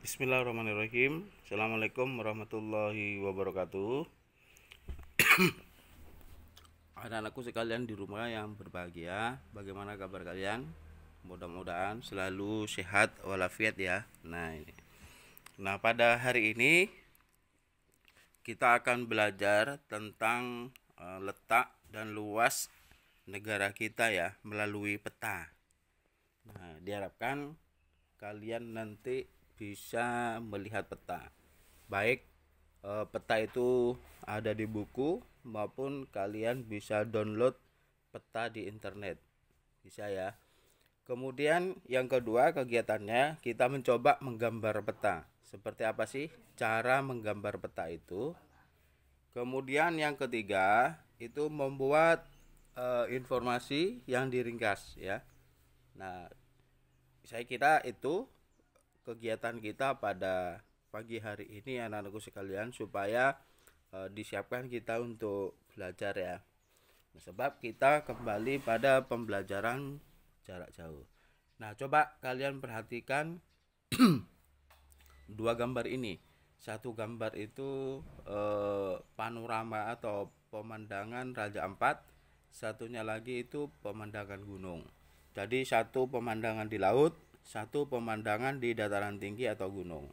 Bismillahirrahmanirrahim. Assalamualaikum warahmatullahi wabarakatuh. Anak-anakku sekalian di rumah yang berbahagia, bagaimana kabar kalian? Mudah-mudahan selalu sehat walafiat ya. Nah, pada hari ini kita akan belajar tentang letak dan luas negara kita ya melalui peta. Nah, diharapkan kalian nanti bisa melihat peta, baik peta itu ada di buku maupun kalian bisa download peta di internet, bisa ya. Kemudian yang kedua kegiatannya kita mencoba menggambar peta. Seperti apa sih cara menggambar peta itu? Kemudian yang ketiga itu membuat informasi yang diringkas ya. Nah, saya kira itu kegiatan kita pada pagi hari ini anak-anakku sekalian, supaya disiapkan kita untuk belajar ya. Nah, sebab kita kembali pada pembelajaran jarak jauh. Nah, coba kalian perhatikan dua gambar ini. Satu gambar itu panorama atau pemandangan Raja Ampat, satunya lagi itu pemandangan gunung. Jadi satu pemandangan di laut, satu pemandangan di dataran tinggi atau gunung.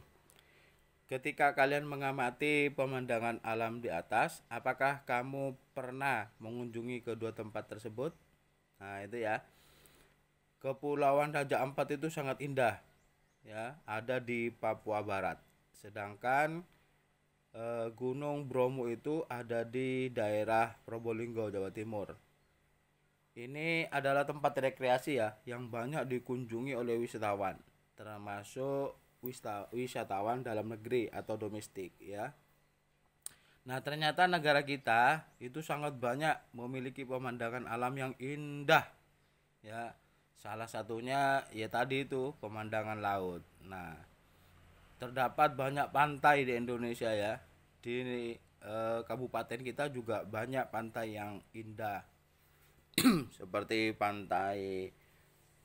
Ketika kalian mengamati pemandangan alam di atas, apakah kamu pernah mengunjungi kedua tempat tersebut? Nah, itu ya. Kepulauan Raja Ampat itu sangat indah ya, ada di Papua Barat. Sedangkan Gunung Bromo itu ada di daerah Probolinggo, Jawa Timur. Ini adalah tempat rekreasi ya yang banyak dikunjungi oleh wisatawan, termasuk wisatawan dalam negeri atau domestik ya. Nah, ternyata negara kita itu sangat banyak memiliki pemandangan alam yang indah ya. Salah satunya ya tadi itu pemandangan laut. Nah, terdapat banyak pantai di Indonesia ya. Di kabupaten kita juga banyak pantai yang indah. Seperti pantai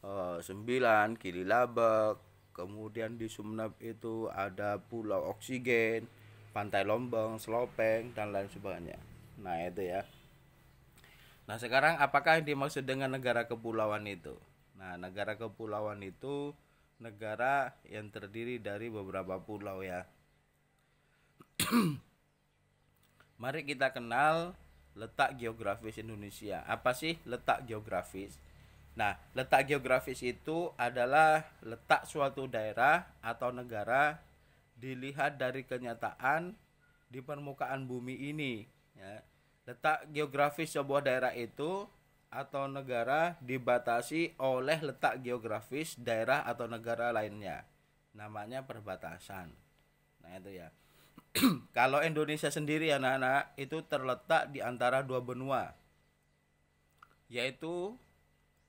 9, Kililabek, kemudian di Sumeneb itu ada Pulau Oksigen, Pantai Lombang, Selopeng, dan lain sebagainya. Nah, itu ya. Nah, sekarang apakah yang dimaksud dengan negara kepulauan itu? Nah, negara kepulauan itu negara yang terdiri dari beberapa pulau ya. Mari kita kenal letak geografis Indonesia. Apa sih letak geografis? Nah, letak geografis itu adalah letak suatu daerah atau negara dilihat dari kenyataan di permukaan bumi ini ya. Letak geografis sebuah daerah itu atau negara dibatasi oleh letak geografis daerah atau negara lainnya. Namanya perbatasan. Nah, itu ya. Kalau Indonesia sendiri anak-anak itu terletak di antara dua benua, yaitu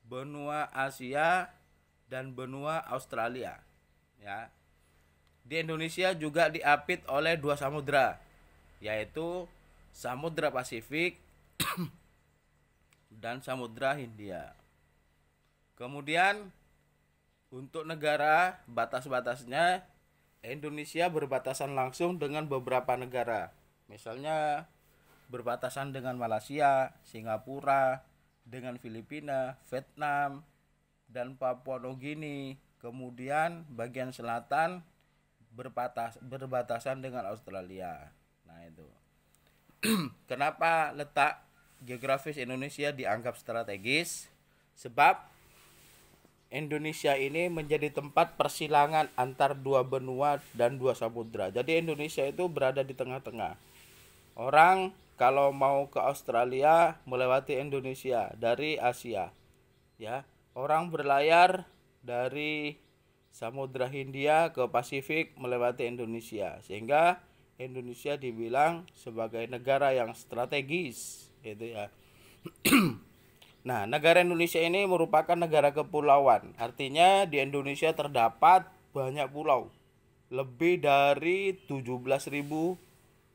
benua Asia dan benua Australia ya. Di Indonesia juga diapit oleh dua samudra, yaitu Samudra Pasifik dan Samudra Hindia. Kemudian untuk negara batas-batasnya, Indonesia berbatasan langsung dengan beberapa negara. Misalnya berbatasan dengan Malaysia, Singapura, dengan Filipina, Vietnam, dan Papua Nugini. Kemudian bagian selatan berbatasan dengan Australia. Nah, itu. Kenapa letak geografis Indonesia dianggap strategis? Sebab Indonesia ini menjadi tempat persilangan antar dua benua dan dua samudra. Jadi Indonesia itu berada di tengah-tengah. Orang kalau mau ke Australia melewati Indonesia dari Asia ya. Orang berlayar dari Samudra Hindia ke Pasifik melewati Indonesia, sehingga Indonesia dibilang sebagai negara yang strategis gitu ya. Nah, negara Indonesia ini merupakan negara kepulauan. Artinya di Indonesia terdapat banyak pulau. Lebih dari 17.000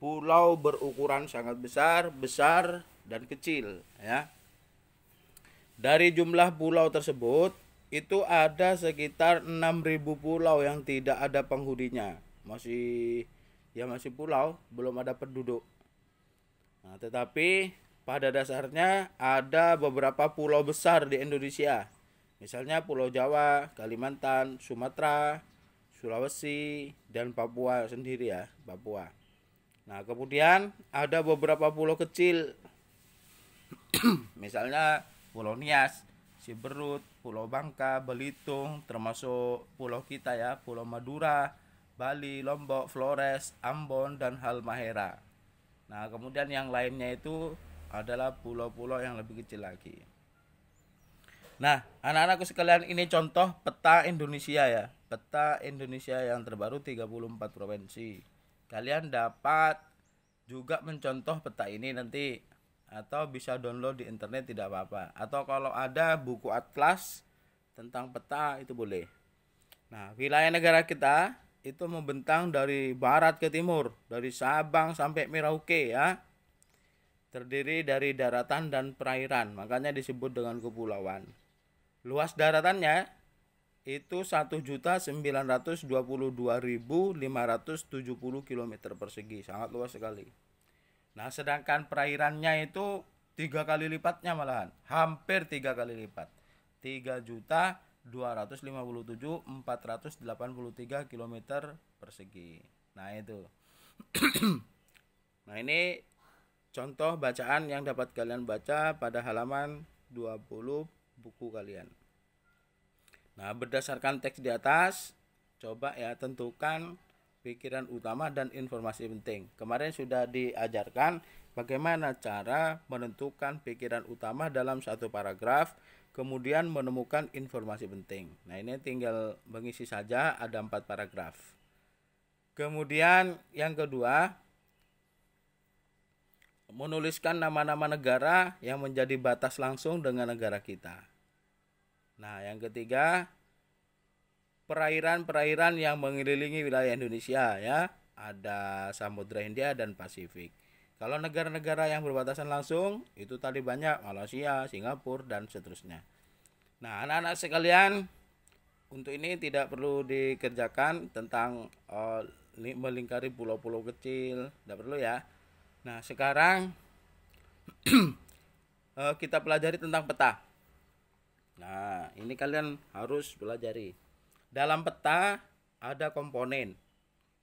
pulau berukuran sangat besar, besar dan kecil ya. Dari jumlah pulau tersebut, itu ada sekitar 6.000 pulau yang tidak ada penghuninya. Masih pulau, belum ada penduduk. Nah, tetapi pada dasarnya ada beberapa pulau besar di Indonesia. Misalnya Pulau Jawa, Kalimantan, Sumatera, Sulawesi, dan Papua sendiri ya, Papua. Nah, kemudian ada beberapa pulau kecil. Misalnya Pulau Nias, Siberut, Pulau Bangka, Belitung, termasuk pulau kita ya, Pulau Madura, Bali, Lombok, Flores, Ambon, dan Halmahera. Nah, kemudian yang lainnya itu adalah pulau-pulau yang lebih kecil lagi. Nah, anak-anakku sekalian, ini contoh peta Indonesia ya. Peta Indonesia yang terbaru 34 provinsi. Kalian dapat juga mencontoh peta ini nanti, atau bisa download di internet, tidak apa-apa. Atau kalau ada buku atlas tentang peta itu boleh. Nah, wilayah negara kita itu membentang dari barat ke timur, dari Sabang sampai Merauke ya. Terdiri dari daratan dan perairan, makanya disebut dengan kepulauan. Luas daratannya itu 1.922.570 km persegi, sangat luas sekali. Nah, sedangkan perairannya itu 3 kali lipatnya, malahan hampir 3 kali lipat, 3.257.483 km persegi. Nah, itu. Nah, ini contoh bacaan yang dapat kalian baca pada halaman 20 buku kalian. Nah, berdasarkan teks di atas, coba ya tentukan pikiran utama dan informasi penting. Kemarin sudah diajarkan bagaimana cara menentukan pikiran utama dalam satu paragraf, kemudian menemukan informasi penting. Nah, ini tinggal mengisi saja, ada 4 paragraf. Kemudian yang kedua, menuliskan nama-nama negara yang menjadi batas langsung dengan negara kita. Nah, yang ketiga, perairan-perairan yang mengelilingi wilayah Indonesia ya. Ada Samudra Hindia dan Pasifik. Kalau negara-negara yang berbatasan langsung itu tadi banyak, Malaysia, Singapura, dan seterusnya. Nah, anak-anak sekalian, untuk ini tidak perlu dikerjakan tentang melingkari pulau-pulau kecil, tidak perlu ya. Nah, sekarang kita pelajari tentang peta. Nah, ini kalian harus pelajari. Dalam peta ada komponen.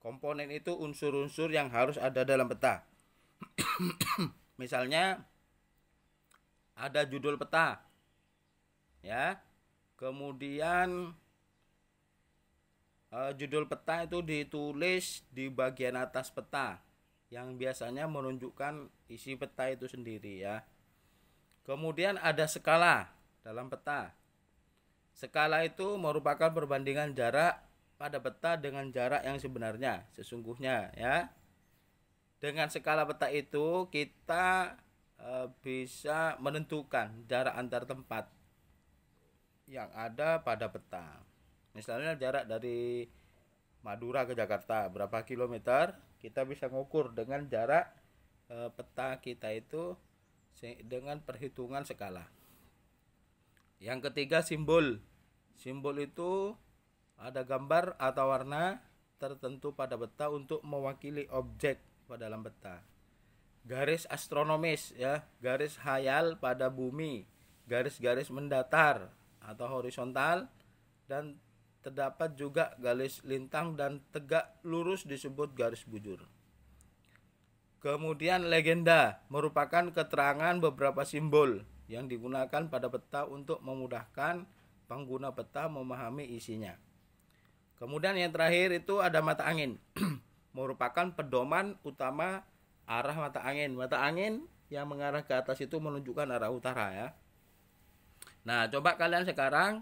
Komponen itu unsur-unsur yang harus ada dalam peta. Misalnya ada judul peta. Ya. Kemudian judul peta itu ditulis di bagian atas peta, yang biasanya menunjukkan isi peta itu sendiri ya. Kemudian ada skala dalam peta. Skala itu merupakan perbandingan jarak pada peta dengan jarak yang sebenarnya, sesungguhnya ya. Dengan skala peta itu kita bisa menentukan jarak antar tempat yang ada pada peta. Misalnya jarak dari Madura ke Jakarta berapa kilometer, kita bisa mengukur dengan jarak peta kita itu dengan perhitungan skala. Yang ketiga, simbol. Simbol itu ada gambar atau warna tertentu pada peta untuk mewakili objek pada dalam peta. Garis astronomis ya, garis khayal pada bumi, garis-garis mendatar atau horizontal, dan terdapat juga garis lintang dan tegak lurus disebut garis bujur. Kemudian legenda merupakan keterangan beberapa simbol yang digunakan pada peta untuk memudahkan pengguna peta memahami isinya. Kemudian yang terakhir itu ada mata angin. Merupakan pedoman utama arah mata angin. Mata angin yang mengarah ke atas itu menunjukkan arah utara ya. Nah, coba kalian sekarang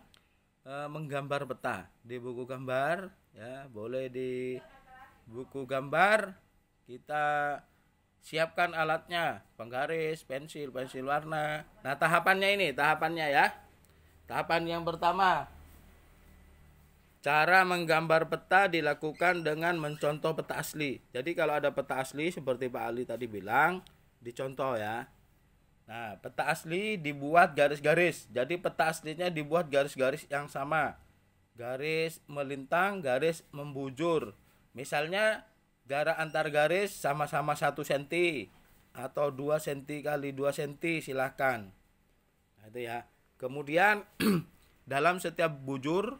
menggambar peta di buku gambar ya, boleh di buku gambar. Kita siapkan alatnya, penggaris, pensil warna. Nah, tahapannya ya. Tahapan yang pertama, cara menggambar peta dilakukan dengan mencontoh peta asli. Jadi kalau ada peta asli seperti Pak Ali tadi bilang, dicontoh ya. Nah, peta asli dibuat garis-garis. Jadi peta aslinya dibuat garis-garis yang sama. Garis melintang, garis membujur. Misalnya jarak antar garis sama-sama 1 cm atau 2 cm kali 2 cm, silahkan. Nah, itu ya. Kemudian dalam setiap bujur,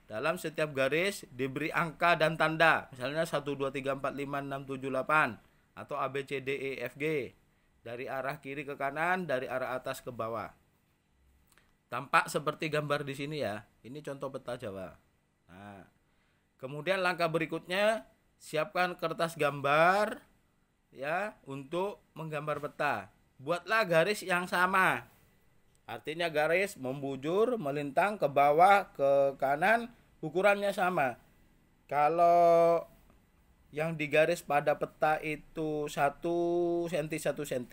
dalam setiap garis diberi angka dan tanda. Misalnya 1 2 3 4 5 6 7 8 atau A B C D E F G. Dari arah kiri ke kanan, dari arah atas ke bawah. Tampak seperti gambar di sini ya. Ini contoh peta Jawa. Nah, kemudian langkah berikutnya, siapkan kertas gambar ya untuk menggambar peta. Buatlah garis yang sama. Artinya garis membujur, melintang ke bawah, ke kanan, ukurannya sama. Kalau yang digaris pada peta itu 1 cm 1 cm,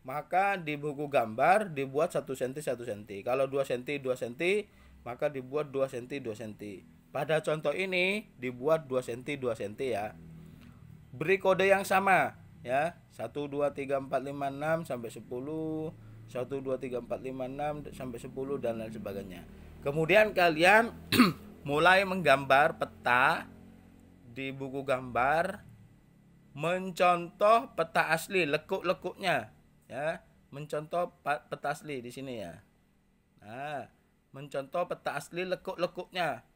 maka di buku gambar dibuat 1 cm 1 cm. Kalau 2 cm 2 cm, maka dibuat 2 cm 2 cm. Pada contoh ini dibuat 2 cm 2 cm ya. Beri kode yang sama ya. 1 2 3 4 5 6 sampai 10, 1 2 3 4 5 6 sampai 10 dan lain sebagainya. Kemudian kalian mulai menggambar peta di buku gambar, mencontoh peta asli lekuk-lekuknya ya, mencontoh peta asli di sini ya. Nah, mencontoh peta asli lekuk-lekuknya.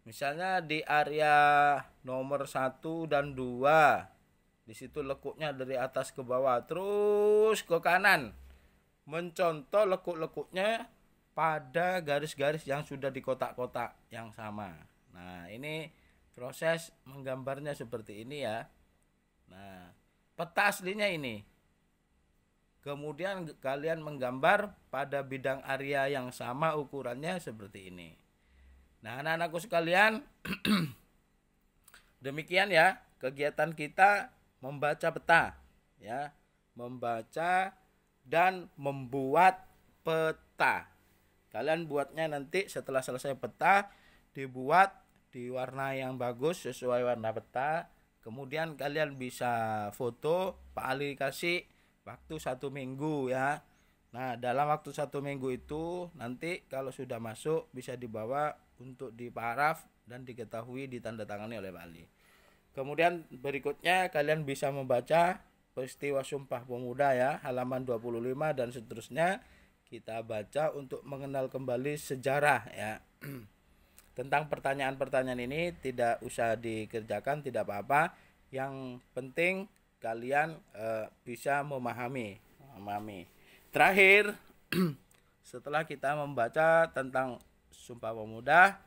Misalnya di area nomor 1 dan 2, di situ lekuknya dari atas ke bawah terus ke kanan. Mencontoh lekuk-lekuknya pada garis-garis yang sudah di kotak-kotak yang sama. Nah, ini proses menggambarnya seperti ini ya. Nah, peta aslinya ini. Kemudian kalian menggambar pada bidang area yang sama, ukurannya seperti ini. Nah, anak-anakku sekalian, demikian ya kegiatan kita membaca peta ya, membaca dan membuat peta. Kalian buatnya nanti setelah selesai peta, dibuat di warna yang bagus sesuai warna peta. Kemudian kalian bisa foto. Pak Ali kasih waktu 1 minggu ya. Nah, dalam waktu 1 minggu itu nanti kalau sudah masuk bisa dibawa untuk diparaf dan diketahui ditandatangani oleh Pak Ali. Kemudian berikutnya kalian bisa membaca peristiwa Sumpah Pemuda ya, halaman 25 dan seterusnya. Kita baca untuk mengenal kembali sejarah ya. Tentang pertanyaan-pertanyaan ini tidak usah dikerjakan, tidak apa-apa. Yang penting kalian bisa memahami. Terakhir, setelah kita membaca tentang Sumpah Pemuda,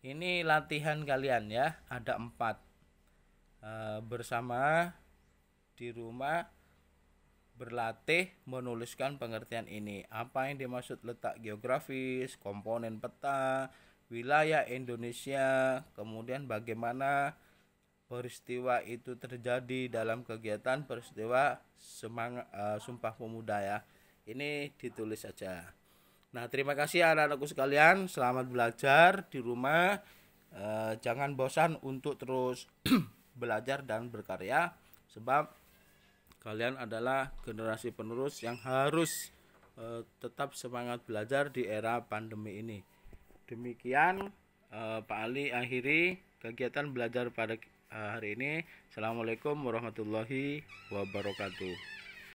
ini latihan kalian ya. Ada 4 bersama di rumah berlatih menuliskan pengertian ini. Apa yang dimaksud letak geografis, komponen peta, wilayah Indonesia, kemudian bagaimana peristiwa itu terjadi dalam kegiatan peristiwa Sumpah Pemuda ya. Ini ditulis saja. Nah, terima kasih anak-anakku sekalian, selamat belajar di rumah. Jangan bosan untuk terus belajar dan berkarya, sebab kalian adalah generasi penerus yang harus tetap semangat belajar di era pandemi ini. Demikian Pak Ali akhiri kegiatan belajar pada hari ini. Assalamualaikum warahmatullahi wabarakatuh.